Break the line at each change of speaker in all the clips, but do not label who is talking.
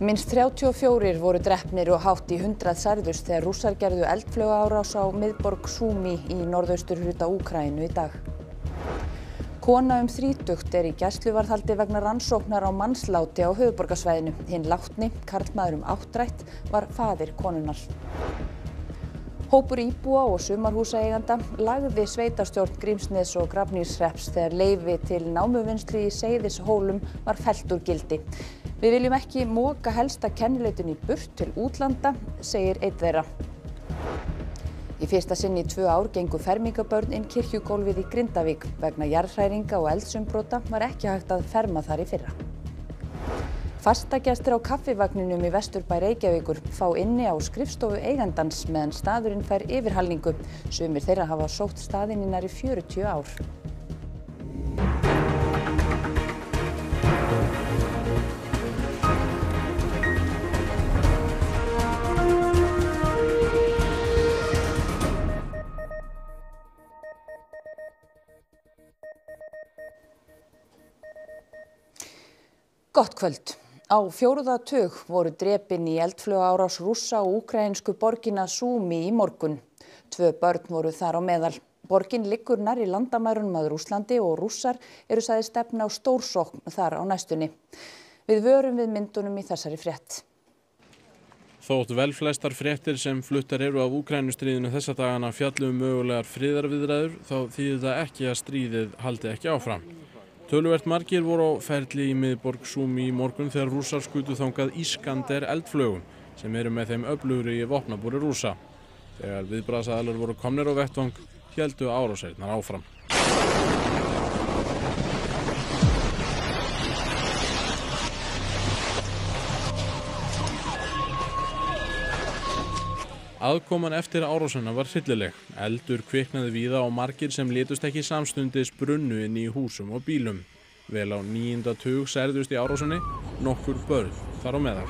Minnst 34 voru drepnir og hátt í 100 særðust þegar Rússar gerðu eldflaugaárás á miðborg Súmí í norðausturhluta Úkraínu í dag. Kona þrítugt í gæsluvarðhaldi vegna rannsóknar á mannsláti á höfuðborgarsvæðinu. Hinn látni, karlmaður áttrætt, var faðir konunnar. Hópur íbúa og sumarhúsaeiganda lagði sveitarstjórn Grímsness og Grafningshrepps þegar leyfi til námuvinnslu í Seyðishólum var fellt úr gildi. Við viljum ekki moka helsta kennileitin í burt til útlanda, segir einn þeirra. Í fyrsta sinn í 2 ár gengu fermingarbörn inn kirkjugólfið í Grindavík. Vegna jarðhræringa og eldsumbrota var ekki hægt að ferma þar í fyrra. Fastagestir á kaffivagninum í Vesturbæ Reykjavíkur fá inni á skrifstofu eigandans meðan staðurinn fær yfirhalningu. Sumir þeirra hafa sótt staðinn í nærri 40 ár. Gott kvöld. Á 4. tug voru drepin í eldflaugaárás Rússa á úkraínsku borgina Súmí í morgun. 2 börn voru þar á meðal. Borgin liggur nærri landamærunum að Rússlandi og Rússar eru sagðir stefna á stórsókn þar á næstunni. Við vörum við myndunum í þessari frétt.
Þótt velflestar fréttir sem fluttar eru af Úkraínustríðinu þessa dagana fjalli mögulegar friðarviðræður þá þýðir það ekki að stríðið haldi ekki áfram. Töluvert margir voru á ferli í miðborg Súmí í morgun þegar Rússar skutu þangað Iskander eldflaugum sem eru með þeim öflugri í vopnabúri Rússa. Þegar viðbragðsaðilar voru komnir á vettvang héldu árásirnar áfram. Aðkoman eftir árásina var hryllileg. Eldur kviknaði víða og margir sem létust ekki samstundis brunnu inn í húsum og bílum. Vel á 9. tug særðust í árásinni, nokkur börn þar á meðal.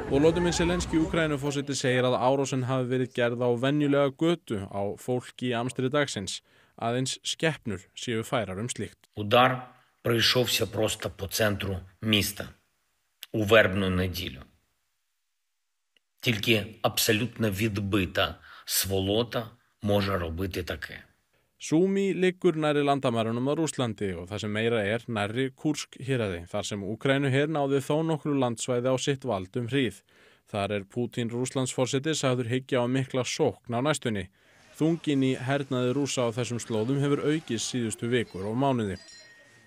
Volodymyr Zelenský Úkraínuforseti segir að árásin hafi verið gerð á venjulega götu á fólki í amstri dagsins. Aðeins skepnur séu færar slíkt.
Удар пройшовся просто по центру міста у вербну неділю. Тільки абсолютно відбита сволота може робити таке.
Súmí liggur nærri landamærunum að Rússlandi og það sem meira nærri Kursk héraði, þar sem Úkraínuher náði þó nokkru landsvæði á sitt vald hríð. Þar Pútín Rússlandsforseti sagður hyggja á mikla sókn á næstunni. Þungin í hernaði Rússa á þessum slóðum hefur aukist síðustu vikur og mánuði.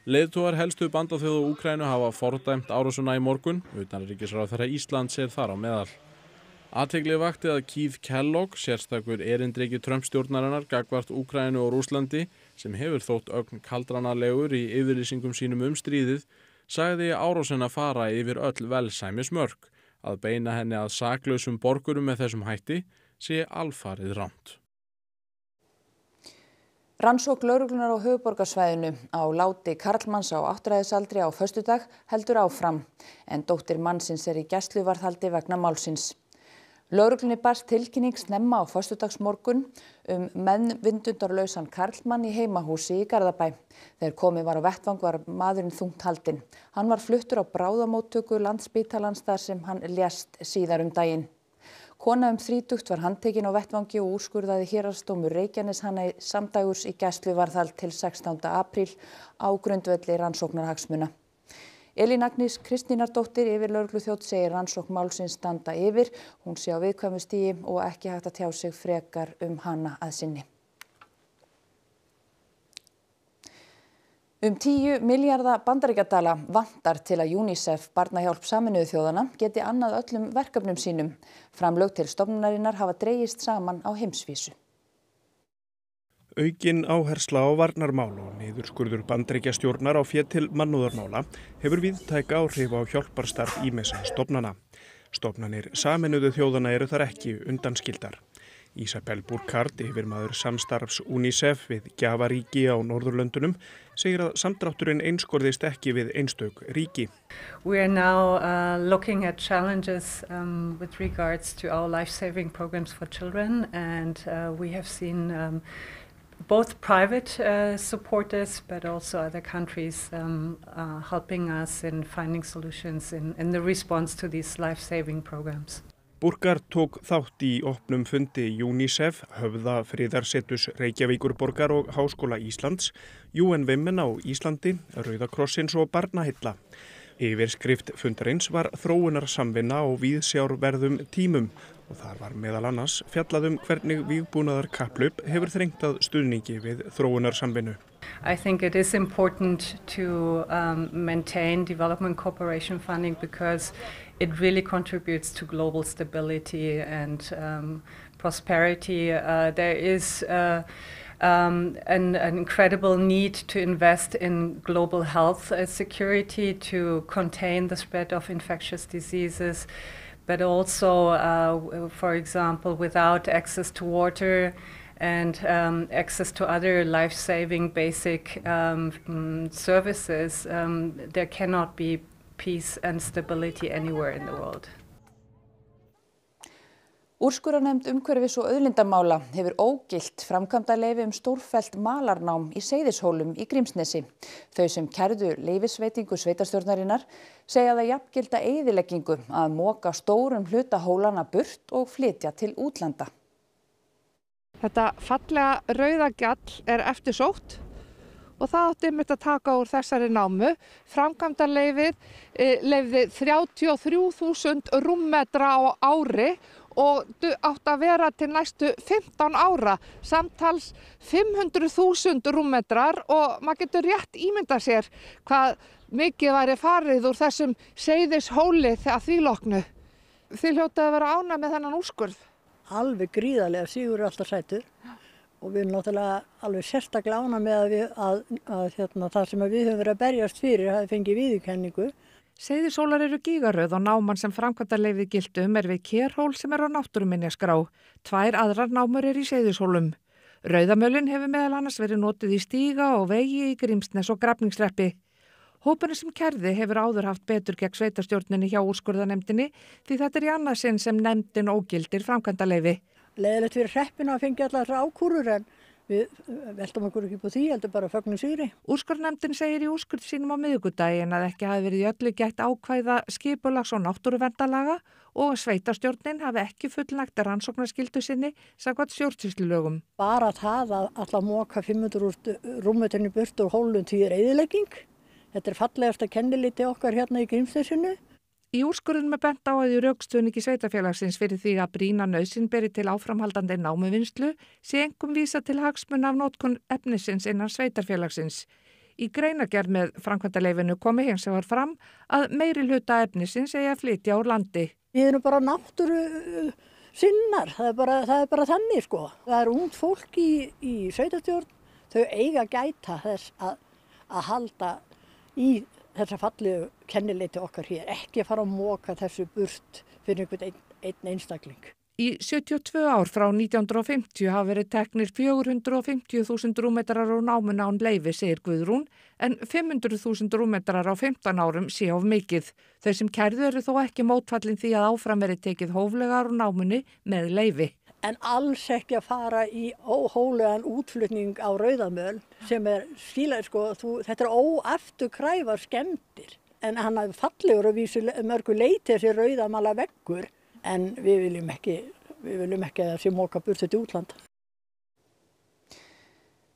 Leiðtogar helstu bandaþjóða Úkraínu hafa fordæmt árásina í morgun, utanríkisráðherra Íslands þar á meðal. Athygli vakti að Keith Kellogg, sérstakur erindreki Trump-stjórnarinnar gagnvart Úkraínu og Rússlandi, sem hefur þótt ögn kaldranalegur í yfirlýsingum sínum stríðið, sagði árásina fara yfir öll velsæmismörk. Að beina henni að saklausum borgurum með þessum hætti sé alfarið rangt.
Rannsókn lögreglunnar á höfuðborgarsvæðinu á láti karlmanns á áttræðisaldri á föstudag heldur áfram, en dóttir mannsins í gæsluvarðhaldi vegna málsins. Lögreglunni barst tilkynning snemma á föstudagsmorgun meðvitundarlausan karlmann í heimahúsi í Garðabæ. Þegar komið var á vettvang var maðurinn þungt haldinn. Hann var fluttur á bráðamóttöku Landspítalans þar sem hann lést síðar daginn. Kona þrítugt var handtekin á vettvangi og úrskurðaði héraðsdómur Reykjanes hana samdægurs í gæsluvarðhald til 16. apríl á grundvelli rannsóknarhagsmuna. Elín Agnes Kristínardóttir yfirlögregluþjónn segir rannsókn málsins standa yfir. Hún sé á viðkvæmu stigi og ekki hægt að tjá sig frekar hana að sinni. 10 milljarða bandaríkjadala vantar til að UNICEF, Barnahjálp Sameinuðu þjóðanna, geti annað öllum verkefnum sínum. Framlög til stofnunarinnar hafa dregist saman á heimsvísu.
Aukin áhersla á varnarmál og niðurskurður Bandaríkjastjórnar á fé til mannúðarmála hefur víðtæk áhrif á hjálparstarf ýmissa stofnana. Stofnanir Sameinuðu þjóðanna eru þar ekki undanskildar. Isabel Burkhardt, yfirmaður samstarfs UNICEF við gjafaríki á Norðurlöndunum, segir að samdrátturinn einskorðist ekki við einstök ríki.
We are now looking at challenges with regards to our life-saving programs for children, and we have seen both private supporters, but also other countries helping us in finding solutions in the response to these life-saving programs.
Burkhardt tók þátt í opnum fundi UNICEF, Höfða friðarseturs Reykjavíkurborgar og Háskóla Íslands, UN Women á Íslandi, Rauða krossins og Barnaheilla. Yfirskrift fundarins var þróunarsamvinna á víðsjárverðum tímum og þar var meðal annars fjallað hvernig vígbúnaðar kapphlaup hefur þrengt að stuðningi við þróunarsamvinnu.
I think it is important to maintain development cooperation funding because it really contributes to global stability and prosperity. There is an incredible need to invest in global health security to contain the spread of infectious diseases, but also, for example, without access to water and access to other life-saving basic services, there cannot be peace and stability anywhere in the world.
Úrskurðarnefnd umhverfis- og auðlindamála hefur ógilt framkvæmdaleyfi stórfellt malarnám í Seyðishólum í Grímsnesi. Þau sem kærðu leyfisveitingu sveitarstjórnarinnar segja það jafngilda eyðileggingu að moka stórum hluta hólanna burt og flytja til útlanda.
Þetta fallega rauða gjall eftirsótt og það átti einmitt að taka úr þessari námu. Framkvæmdaleyfið leyfði 33.000 rúmmetra á ári og átti að vera til næstu 15 ára, samtals 500.000 rúmmetrar og maður getur rétt ímyndað sér hvað mikið væri farið úr þessum Seyðishóli að því loknu. Þið hljótið að vera ánægð með þennan úrskurð?
Alveg gríðarlega, Sigur er alltaf sætur og við erum náttúrulega alveg sérstaklega ánægð með að það sem við höfum verið að berjast fyrir hafi fengið viðurkenningu.
Seyðishólar eru gígaröð og náman sem framkvæmdaleyfið gilti við Kerhól sem er á náttúruminjaskrá. 2 aðrar námur í Seyðishólum. Rauðamölin hefur meðal annars verið notuð í stíga og vegi í Grímsnes og Grafningshreppi. Hópurinn sem kærði hefur áður haft betur gegn sveitarstjórninni hjá úrskurðarnefndinni því þetta í annað sinn sem nefndin ógildir framkvæmdaleyfi.
Leiðilegt fyrir hreppina að fengja allar þessar ákúrur en við veltum okkur ekki på því, heldur bara fögnum sigri.
Úrskurðarnefndin segir í úrskurð sínum á miðvikudaginn að ekki hafi verið í öllu gætt ákvæða skipulags- og náttúruverndalaga og sveitarstjórnin hafi ekki fullnægt rannsóknarskyldu sinni samkvæmt stjórnsýslulögum.
Bara það að alltaf moka 500 rúmmetrinni burt úr hólum því eyðilegging. Þetta fallegasta kenniliti okkar hérna í Grímsnesinu.
Í úrskurðinum bent á að í rökstuðningi sveitarfélagsins fyrir því að brýna nauðsyn beri til áframhaldandi námuvinnslu sé einkum vísa til hagsmuna af notkun efnisins innan sveitarfélagsins. Í greinargerð með framkvæmdaleyfinu komi hins vegar fram að meiri hluta efnisins eigi að flytja úr landi.
Við erum bara náttúru sinnar, það er bara þannig sko. Það er ungt fólk í sveitarstjórn, þau eiga að gæta þess að halda í þessa fallegu kennileiti okkar hér, ekki fara að moka þessu burt fyrir einn einstakling.
Í 72 ár frá 1950 hafa verið teknir 450.000 rúmmetrar úr námuna án leyfi, segir Guðrún, en 500.000 rúmmetrar á 15 árum sé of mikið. Þau sem kærðu eru þó ekki mótfallin því að áfram verið tekið hóflegar úr námunni með leyfi.
En alls ekki að fara í óhólegan útflutning á Rauðamöl sem skilað sko, þetta óafturkræfar skemmtir. En hann hafi fallegur og vísu mörgu leiti þessi rauðamala veggur en við viljum ekki að það sé moka burt til útlanda.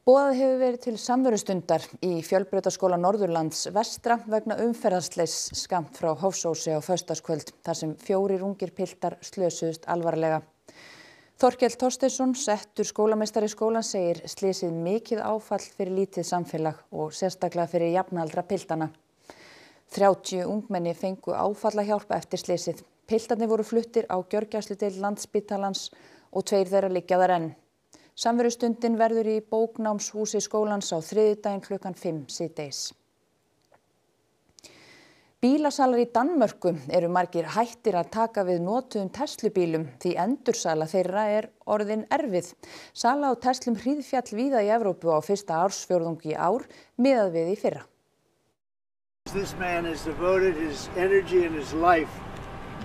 Boðað hefur verið til samverustundar í Fjölbrautaskóla Norðurlands vestra vegna umferðarsleiss skammt frá Hofsósi á föstudagskvöld þar sem 4 ungir piltar slösuðust alvarlega. Þorkell Þorsteinsson, settur skólameistari skólans, segir slysið mikið áfall fyrir lítið samfélag og sérstaklega fyrir jafnaldra piltana. 30 ungmenni fengu áfallahjálp eftir slysið. Piltarnir voru fluttir á gjörgæsludeild Landspítalans og 2 þeirra liggja þar enn. Samverustundin verður í bóknámshúsi skólans á þriðjudaginn klukkan 5 síðdegis. Bílasalar í Danmörku eru margir hættir að taka við notuðum Teslubílum því endursala þeirra orðin erfið. Sala á Teslum hríðfjall víða í Evrópu á fyrsta ársfjórðungi í ár miðað við í fyrra.
This man has devoted his energy and his life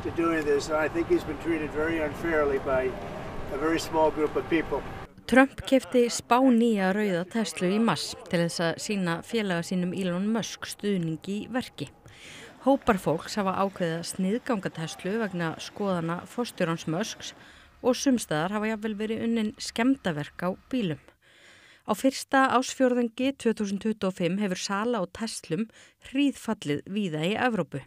to doing this. I think he's been treated very unfairly by a very small group of people.
Trump keypti spánýja rauða Tesla í mars til þess að sýna félaga sínum Elon Musk stuðning í verki. Hópar fólks hafa ákveðið að sniðganga Tesla vegna skoðana forstjórans Musks og sumstaðar hafa jafnvel verið unnin skemmdarverk á bílum. Á fyrsta ársfjórðungi 2025 hefur sala á Teslum hríðfallið víða í Evrópu.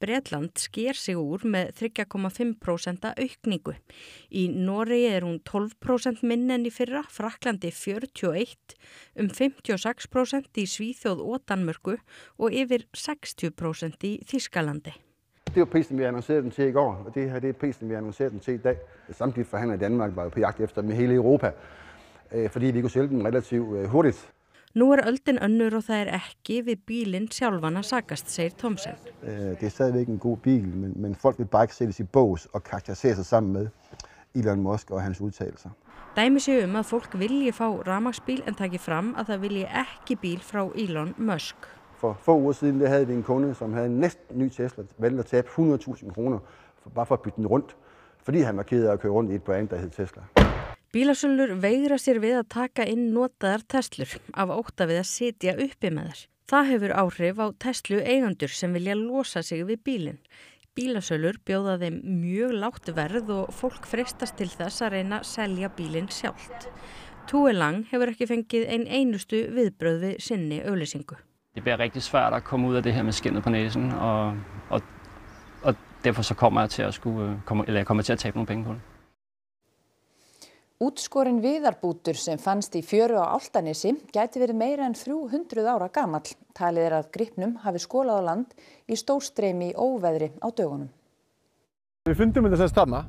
Bretland sker sig úr með 3,5% aukningu. Í Noregi hún 12% minni en í fyrra, Frakklandi 41%, 56% í Svíþjóð og Danmörku og yfir 60% í Þýskalandi.
Det var prisen, vi annoncerede den til i går, og det her det er prisen, vi annoncerede den til i dag. Samtlige forhandlere i Danmark var på jagt efter dem i hele Europa, fordi vi kunne sælge dem relativt hurtigt.
Nú öldin önnur og það ekki við bílinn sjálfan að sakast, segir Thomsen.
Det er stadigvæk en god bil, men folk vil bare ikke sættes i bås og karakterisere sig sammen med Elon Musk og hans udtalelser.
Dæmi séu að fólk vilji fá rafmagnsbíl en taki fram að það vilji ekki bíl frá Elon Musk.
For få uger siden havde vi en kunde, som havde en næsten ny Tesla, valgte at tabe 100.000 kroner bare for at bytte den rundt, fordi han var ked af at køre rundt i et brand, der hed Tesla.
Bílasölur veigra sér við að taka inn notaðar Teslur af ótta við að sitja uppi með þær. Það hefur áhrif á Teslu eigendur sem vilja losa sig við bílinn. Bílasölur bjóða þeim mjög lágt verð og fólk freistast til þess að reyna að selja bílinn sjálft. Tue Lang hefur ekki fengið einustu viðbrögð við sinni auglýsingu.
Det bliver rigtig svært at komme ud af det her med skinnet på næsen, og derfor så kommer jeg til at kommer til at tabe nogle penge på det.
Útskorin viðarbútur sem fannst í fjöru á Álftanesi gæti verið meira en 300 ára gamall. Talið að gripnum hafi skolað á land í stórstreymi í óveðri á dögunum.
Við fundum þetta sem þarna,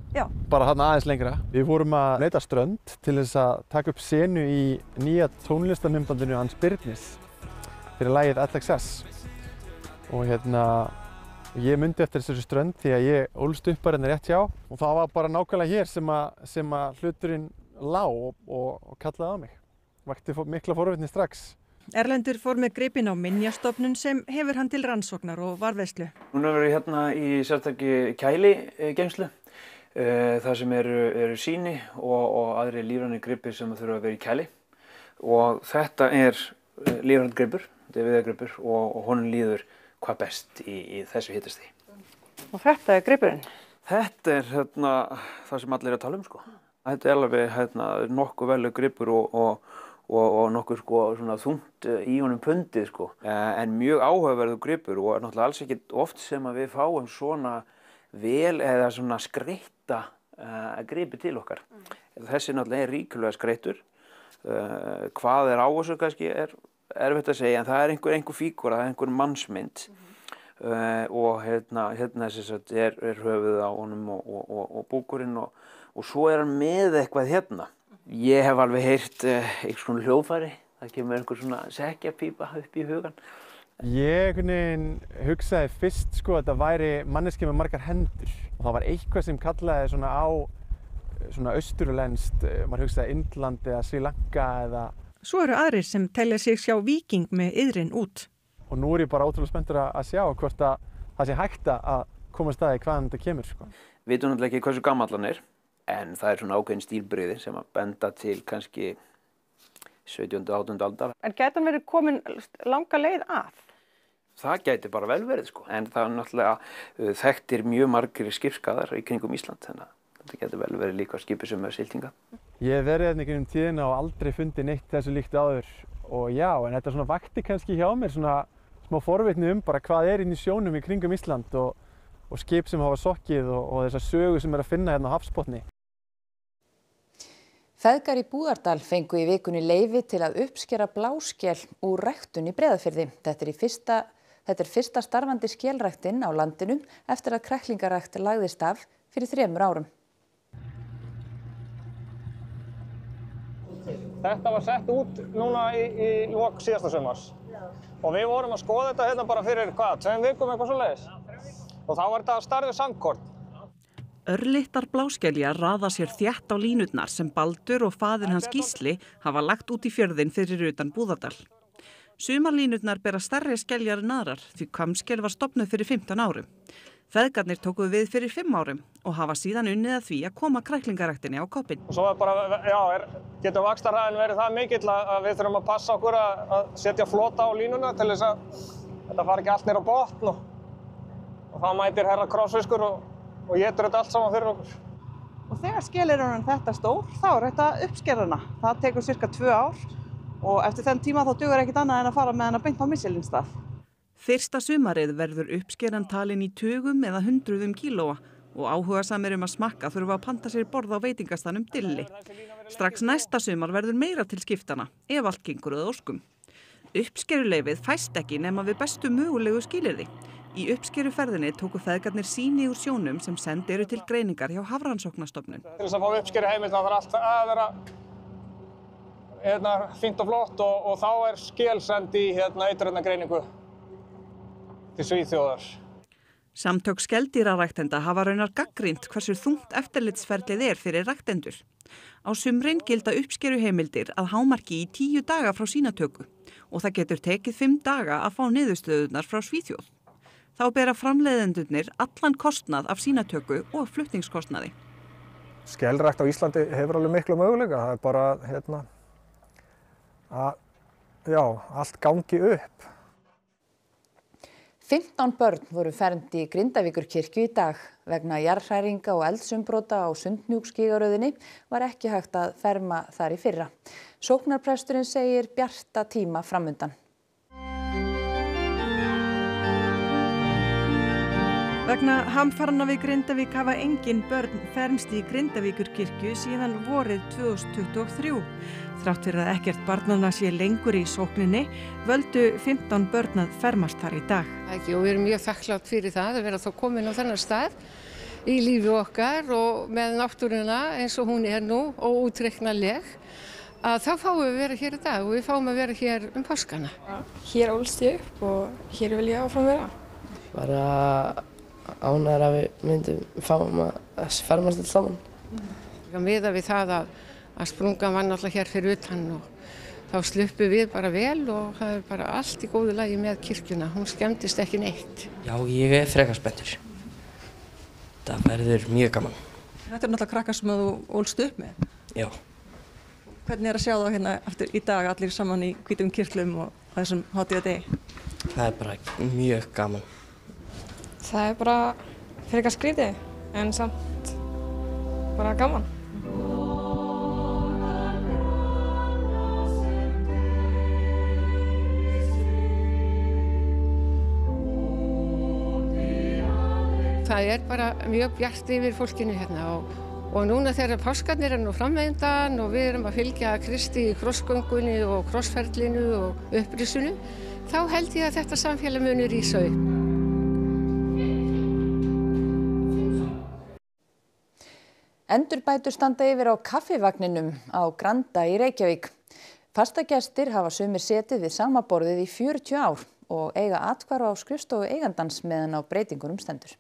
bara þarna aðeins lengra. Við vorum að leita strönd til þess að taka upp senu í nýja tónlistarmyndbandinu hans Byrnis fyrir lagið LXS. Og ég myndi eftir þessu strönd því að ég ólst upp bara rétt hjá og það var bara nákvæmlega hér sem að hluturinn lá og kallaði á mig. Vakti mikla forvitni strax.
Erlendur fór með gripinn á Minjastofnun sem hefur hann til rannsóknar og varðveislu.
Núna verður hérna í sérstaki kæligeymslu, þar sem eru sýni og aðri lífrænir gripir sem þurfa að vera í kæli. Og þetta lífrænt gripur, þetta viðargripur og honum líður hvað best í þessu hitastigi.
Og þetta gripurinn?
Þetta það sem allir að tala um, sko. Þetta alveg nokkuð velug gripur og nokkuð svona þungt í honum pundið, sko. En mjög áhugaverður gripur og náttúrulega alls ekki oft sem að við fáum svona vel eða svona skreytta gripi til okkar. Þessi náttúrulega ríkulega skreyttur. Hvað á þessu kannski erfitt að segja, en það einhver fígúra, það einhver mannsmynd og hérna höfuðið á honum og búkurinn og svo hann með eitthvað hérna. Ég hef alveg heyrt einhvers konar hljóðfæri, það kemur einhver svona sekkjapípa upp í hugan.
Ég hugsaði fyrst að þetta væri manneskja með margar hendur og það var eitthvað sem kallaði svona á svona austurlenskt, maður hugsaði Indland eða Sri Lanka eða.
Svo eru aðrir sem telja sig sjá víking með iðrin út.
Og nú ég bara ótrúlega spenntur að sjá hvort að það sé hægt að koma staði hvaðan þetta kemur, sko.
Við vitum náttúrulega ekki hversu gamall hann en það svona ákveðin stílbrigði sem að benda til kannski 17. og 18. aldar.
En gæti hann verið komin langa leið af?
Það gæti bara vel verið, sko. En það náttúrulega þekktir mjög margir skipsskaðar í kringum Ísland, þannig að þetta getur vel verið líka skipi sem siltinga.
Ég hef verið hérna í tíðina og aldrei fundið neitt þessu líkt áður og já, en þetta svona vakti kannski hjá mér svona smá forvitni bara hvað inn í sjónum í kringum Ísland og skip sem hafa sokkið og þessar sögu sem að finna hérna á hafsbotni.
Feðgar í Búðardal fengu í vikunni leyfi til að uppskera bláskel úr ræktun í Breiðafirði. Þetta er fyrsta starfandi skelræktin á landinu eftir að kræklingarækt lagðist af fyrir 3 árum.
Þetta var sett út núna í lok síðasta sumars og við vorum að skoða þetta hérna bara fyrir 2 vikum eitthvað svoleiðis og þá var þetta stærri sandkorn.
Örlitlar bláskeljar raða sér þétt á línurnar sem Baldur og faðir hans Gísli hafa lagt út í fjörðinn fyrir utan Búðardal. Sumarlínurnar bera stærri skeljar en aðrar því Hvammskel var stofnuð fyrir 15 árum. Feðgarnir tóku við fyrir 5 árum og hafa síðan unnið að því að koma kræklingaræktinni á koppinn.
Og svo getur vaxtarhraðinn verið það mikill að við þurfum að passa okkur að setja flota á línuna til þess að þetta fari ekki allt niður á botn og þá mætir herra krossfiskur og étur þetta allt saman fyrir okkur.
Og þegar skel er hann þetta stór, þá er þetta uppskera hana. Það tekur cirka 2 ár og eftir þenn tíma þá dugar ekkert annað en að fara með hana beint á Michelin-stað.
Fyrsta sumarið verður uppskeran talin í tugum eða hundruðum kílóa og áhugasamir að smakka þurfa að panta sér borð á veitingastaðnum Dilli. Strax næsta sumar verður meira til skiptana ef allt gengur að óskum. Uppskeruleyfið fæst ekki nema við bestu mögulegu skilyrði. Í uppskeruferðinni tóku feðgarnir sýni úr sjónum sem send eru til greiningar hjá Hafrannsóknastofnun.
Til þess að fá uppskeruheimild þá þarf allt að vera fínt og flott og þá er skel send í eiturefnagreiningu til Svíþjóðar.
Samtök skeldýraræktenda hafa raunar gagnrýnt hversu þungt eftirlitsferlið er fyrir ræktendur. Á sumrin gilda uppskeruheimildir að hámarki í 10 daga frá sýnatöku og það getur tekið 5 daga að fá niðurstöðurnar frá Svíþjóð. Þá bera framleiðendurnir allan kostnað af sýnatöku og flutningskostnaði.
Skelrækt á Íslandi hefur alveg miklu möguleika. Það er bara allt gangi upp.
15 börn voru fermd í Grindavíkurkirkju í dag. Vegna jarðhræringa og eldsumbrota á Sundhnúksgígaröðinni var ekki hægt að ferma þar í fyrra. Sóknarpresturinn segir bjarta tíma framundan.
Vegna hamfaranna við Grindavík hafa engin börn fermst í Grindavíkurkirkju síðan vorið 2023. Þrátt fyrir að ekkert barnanna sé lengur í sókninni, völdu 15 börn að fermast þar í dag.
Og við erum mjög þakklátt fyrir það að vera þá komin á þennan stað í lífi okkar og með náttúruna eins og hún er nú og útreiknanleg, að þá fáum við vera hér í dag og við fáum að vera hér páskana.
Hér ólst ég upp og hér vil ég áfram vera.
Bara ánægður að við myndum fáum að fermast alls saman.
Miðað við það að sprungan var náttúrulega hér fyrir utan og þá sluppum við bara vel og það er bara allt í góðu lagi með kirkjuna. Hún skemmtist ekki neitt.
Já, ég er frekar spenntur. Það verður mjög gaman.
Þetta er náttúrulega krakkar sem þú ólst upp með?
Já.
Hvernig er að sjá þá hérna aftur í dag allir saman í hvítum kyrtlum og þessum hátíðardegi?
Það er bara mjög gaman.
Það er bara frekar skrítið en samt bara gaman.
Það er bara mjög bjart yfir fólkinu hérna og núna þegar páskarnir er nú framöndan og við erum að fylgja Kristi í krossgöngunni og krossferlinu og upprisunu, þá held ég að þetta samfélag muni rísa upp.
Endurbætur standa yfir á kaffivagninum á Granda í Reykjavík. Fastagestir hafa sumir setið við sama borðið í 40 ár og eiga atkvæði á skrifstofu eigandans meðan á breytingunum stendur.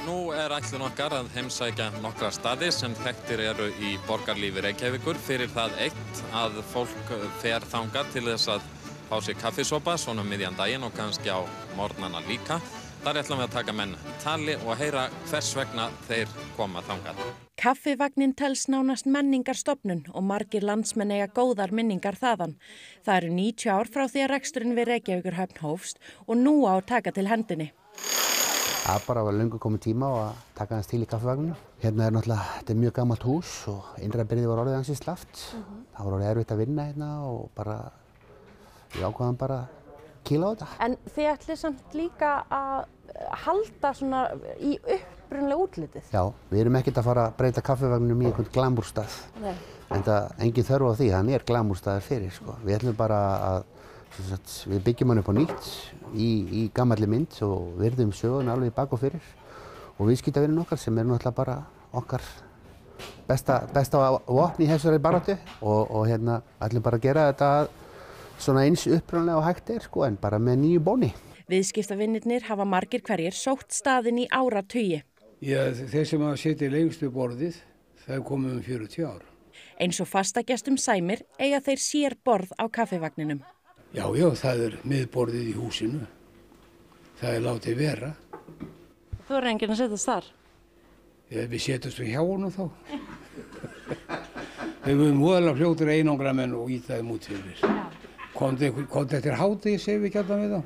Nú er ætlun okkar að heimsækja nokkra staði sem þekktir eru í borgarlífi Reykjavíkur fyrir það eitt að fólk fer þangað til þess að fá sér kaffisopa svona miðjan daginn og kannski á morgnana líka. Þar ætlum við að taka menn tali og heyra hvers vegna þeir koma þangað.
Kaffivagnin telst nánast menningarstofnun og margir landsmenn eiga góðar minningar þaðan. Það eru 90 ár frá því að reksturinn við Reykjavíkurhöfn hófst og nú á að taka til hendinni.
Það bara var löngu komið tíma á að taka hans til í kaffivagninu. Hérna er náttúrulega, þetta er mjög gamalt hús og innra byrðið var orðið ansið slaft. Það var orðið erfitt að vinna hérna og bara, við ákvaðum bara að kýla á þetta.
En þið ætlið samt líka að halda svona í upprunlega útlitið?
Já, við erum ekkert að fara að breyta kaffivagninum í einhvern glamúrstað. Nei. En það engin þörf á því, hann er glamúrstaður fyrir, sko. Við ætlum bara að við byggjum hann upp á nýtt í gamalli mynd og virðum sögun alveg bak og fyrir og viðskiptavininn okkar sem er náttúrulega bara okkar besta vopn í þessari baráttu og hérna ætlum bara að gera þetta svona eins upprunalega og hægt er sko en bara með nýju bóni.
Viðskiptavinnirnir hafa margir hverjir sótt staðinn í áratugi.
Já, þeir sem hafa setið lengst við borðið, það er komið 40 ár.
Eins og fastagestum sæmir eiga þeir sér borð á kaffivagninum.
Já, það er miðborðið í húsinu. Það er látið vera.
Þú er enginn að setjast þar?
Við setjumst hjá honum þá. Við höfum voðalega fljótur einangra menn og íta þeim út fyrir. Komdu eftir hádegi, segir við gæta við þá.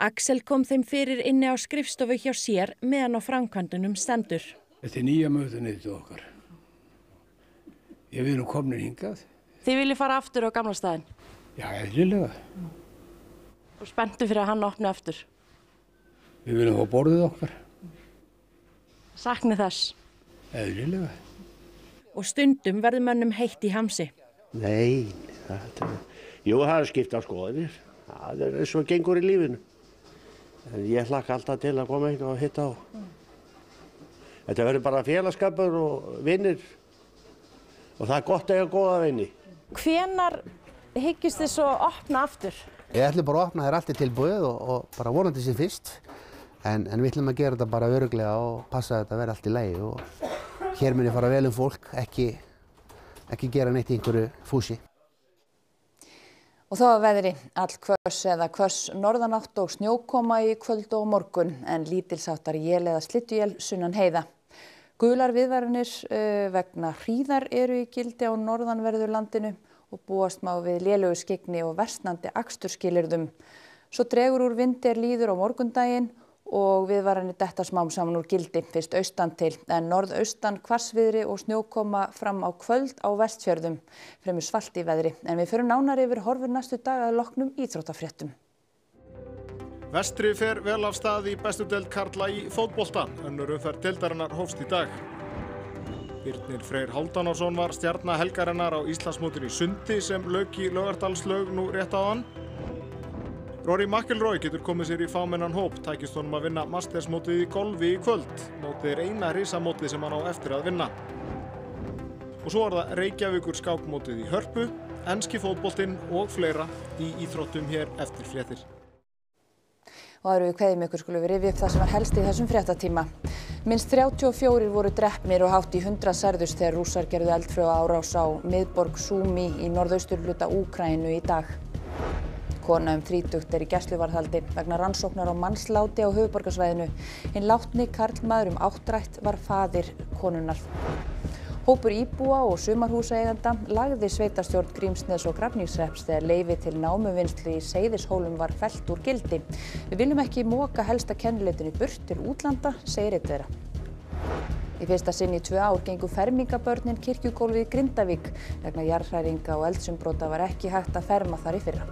Axel kom þeim fyrir inni á skrifstofu hjá sér meðan á framkvæmdunum stendur.
Þetta er nýja mötunni til okkar. Við erum komin hingað.
Þið viljið fara aftur á gamla staðinn?
Já, eðlilega.
Og spenntu fyrir að hann opni aftur?
Við viljum fá borðið okkar.
Sakni þess?
Eðlilega.
Og stundum verður mönnum heitt í hamsi.
Nei, jú, það er skipt á skoðanir. Það er eins og gengur í lífinu. En ég hlakka alltaf til að koma eitthvað og hitta á. Þetta verður bara félagskapur og vinnir. Og það er gott að eiga góða vini.
Hvenær hyggist þið svo opna aftur?
Ég ætlum bara að opna þegar allt er tilbúið og bara vonandi sem fyrst. En við ætlum að gera þetta bara örugglega og passa að þetta verði allt í lagi. Og hér mun ég fara vel fólk, ekki gera neitt í einhverju fúsi.
Og þá að veðri, allhvöss eða hvöss norðanátt og snjókoma í kvöld og morgun en lítilsháttar él eða slydduél sunnan heiða. Gular viðvaranir vegna hríðar eru í gildi á norðanverðu landinu og búast má við lélegu skyggni og versnandi aksturskilyrðum. Svo dregur úr vindi líður á morgundaginn og viðvaranir detta smám saman úr gildi fyrst austan til en norðaustan hvassviðri og snjókoma fram á kvöld á Vestfjörðum. Fremur svalt í veðri en við förum nánar yfir horfur næstu daga að loknum íþróttafréttum.
Vestri fer vel af stað í bestu deild karla í fótbolta. Önnur umferð deildarinnar hófst í dag. Birnir Freyr Hálfdánason var stjarna helgarinnar á Íslandsmótinu í sundi sem lauk í Laugardalslaug nú rétt áðan. Rory McIlroy getur komið sér í fámennan hóp, tækist honum að vinna Masters-mótið í golfi í kvöld. Mótið er eina risamótið sem hann á eftir að vinna. Og svo er það Reykjavíkur skákmótið í Hörpu, enski fótboltinn og fleira í íþróttum hér eftir fréttir.
Og áður við kveðjum ykkur skulum við rifja upp það sem var helst í þessum fréttatíma. Minnst 34 voru drepnir og hátt í 100 særðust þegar Rússar gerðu eldflauga árás á miðborg Súmi í norðausturhluta Úkraínu í dag. Kona 30 er í gæsluvarðhaldi vegna rannsóknar á mannsláti á höfuðborgarsvæðinu. Hinn látni karlmaður áttrætt var faðir konunnar. Hópur íbúa og sumarhúsaeigenda lagði sveitarstjórn Grímsness og Grafningshrepps þegar leyfi til námuvinnslu í Seyðishólum var fellt úr gildi. Við viljum ekki moka helsta kennileitinu burt til útlanda, segir einn þeirra. Í fyrsta sinn í 2 ár gengu fermingabörnin kirkjugólfið í Grindavík. Vegna jarðhræringa og eldsumbrota var ekki hægt að ferma þar í fyrra.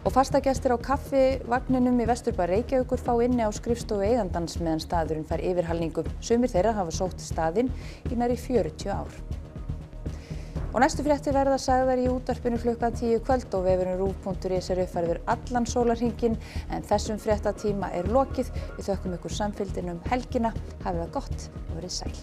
Og fastagestir á kaffivagninum í Vesturbæ Reykjavíkur fá inni á skrifstofu eigandans meðan staðurinn fær yfirhalningu. Sumir þeirra hafa sótt staðinn í nærri 40 ár. Og næstu fréttir verða sagðar í útvarpinu klukkan 10 kvöld og vefurinn ruv.is er uppfærður allan sólarhringinn en þessum fréttatíma er lokið. Við þökkum ykkur samfylgdina helgina. Hafið það gott og verið sæl.